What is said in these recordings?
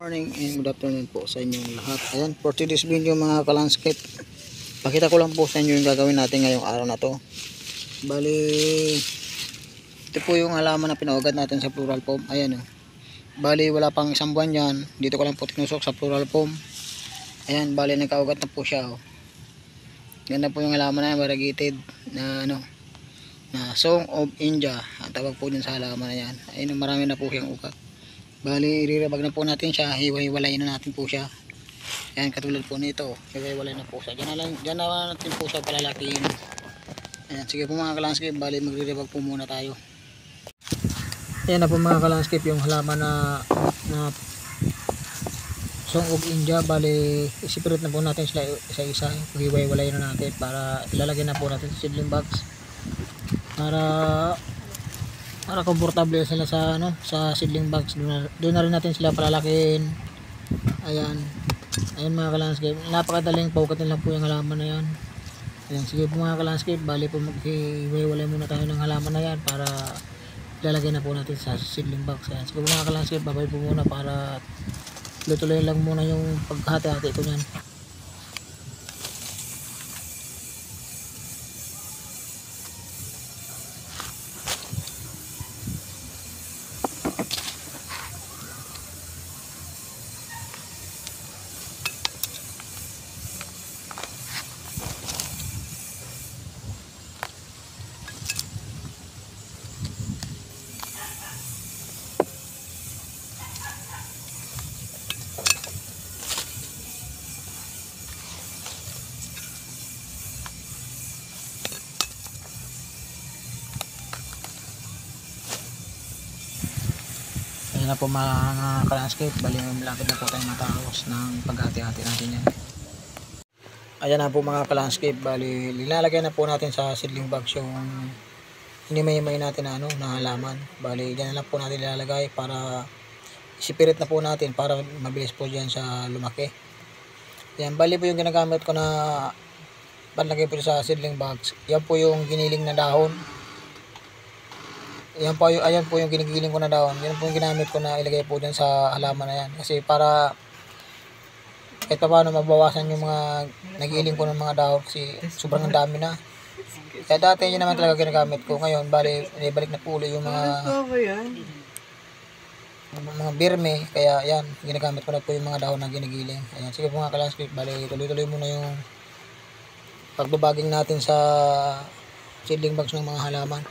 Morning and good afternoon po sa inyong lahat. Ayan, for today's video mga kalandscape, pakita ko lang po sa inyo yung gagawin natin ngayong araw na to. Bali, ito po yung halaman na pinaugat natin sa plural foam. Ayan o. Bali, wala pang isang buwan yan. Dito ko lang po tinusok sa plural foam. Ayan, bali nagkaugat na po siya o. Ganda po yung halaman na yan, variegated na na Song of India. Ang tawag po din sa halaman na yan. Ayun, marami na po siyang ugat. Bali, irirabag na po natin siya, hiwa-hiwalayin na natin po siya. Ayan, katulad po nito, hiwa-hiwalay na po siya. Diyan na natin po siya palalakihin. Ayan, sige po mga kalandscape, bali magrirabag po muna tayo. Ayan na po mga kalandscape, yung halaman na Song of India. Bali, isipirit na po natin sila isa-isa, hiwa-hiwalayin na natin para ilalagay na po natin sa seedling bags. Para komportable sila sa sa seedling bags. Doon na rin natin sila palalakihin. Ayan mga kalandscape, napakadaling paukatin lang po yung halaman na yan. Ayan, sige po mga kalandscape, bali po maghiwalay muna tayo ng halaman na yan para ilalagay na po natin sa seedling bags. Ayan, sige po mga kalandscape, babay po muna para tuloy lang muna yung paghati-hati ko nyan. Ayan na po mga kalandscape, bali malapit na po tayo matapos ng paghati-hati natin yan. Ayan na po mga kalandscape, bali lilalagay na po natin sa seedling bags yung hinimay-himay natin na halaman. Bali dyan na lang po natin lilalagay para isipirit na po natin para mabilis po dyan sa lumaki. Ayan, bali po yung ginagamit ko na panlagay po sa seedling bags. Yan po yung giniling na dahon. Ayan po yung ginigiling ko na dahon. Yan po yung ginamit ko na ilagay po dyan sa halaman na yan. Kasi para kahit pa paano mabawasan yung mga nagiling ko ng mga dahon kasi sobrang dami na. Kaya dati yun naman talaga ginagamit ko. Ngayon, balik na po ulit yung mga birme. Kaya yan, ginagamit ko na po yung mga dahon na ginigiling. Ayan, sige po mga kalandscape, balik tuloy-tuloy muna yung pagbabaging natin sa seedling bags ng mga halaman.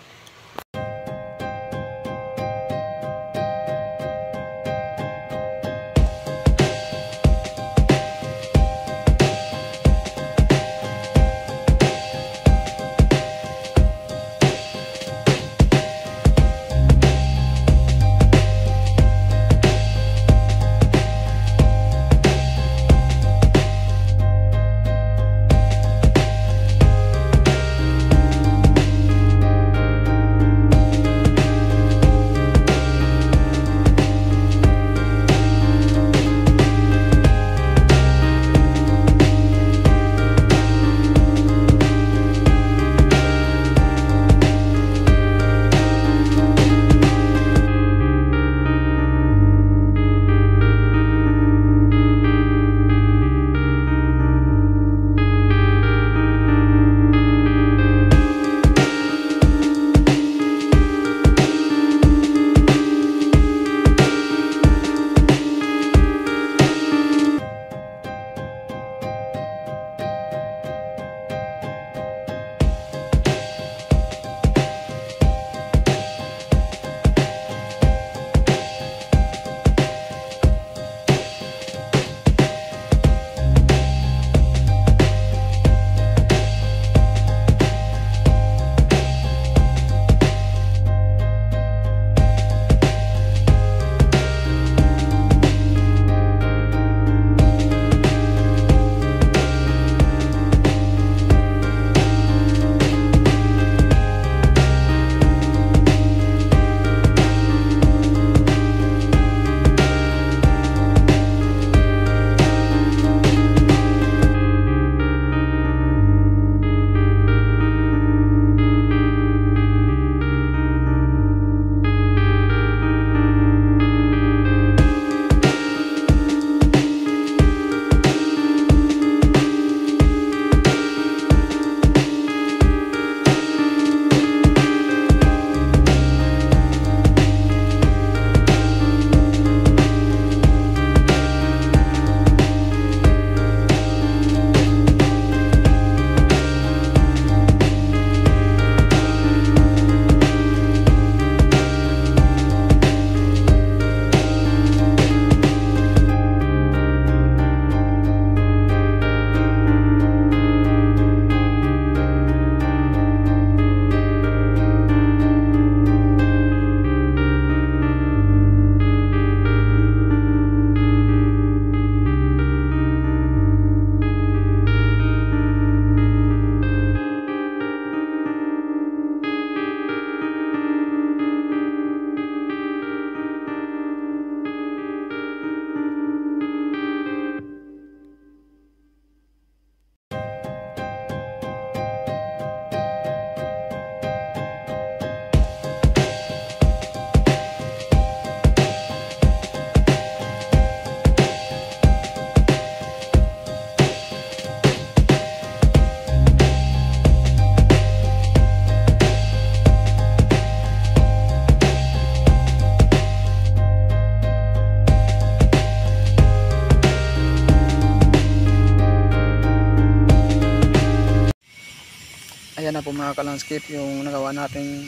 Ayan na po mga ka-landscape yung nagawa natin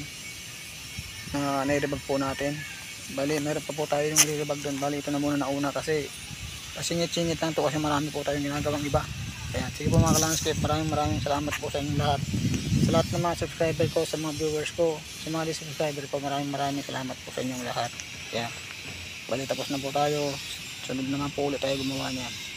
na nilibag po natin. Bali meron pa po tayo yung nilibag doon. Bali ito na muna nauna kasi singit-singit lang to kasi marami po tayong ginagawang iba. Ayan, sige po mga ka-landscape, maraming salamat po sa inyong lahat. Sa lahat ng mga subscriber ko, sa mga viewers ko, sa mga subscriber ko, maraming salamat po sa inyong lahat. Ayan, bali tapos na po tayo. Sunod naman po ulit tayo gumawa niyan.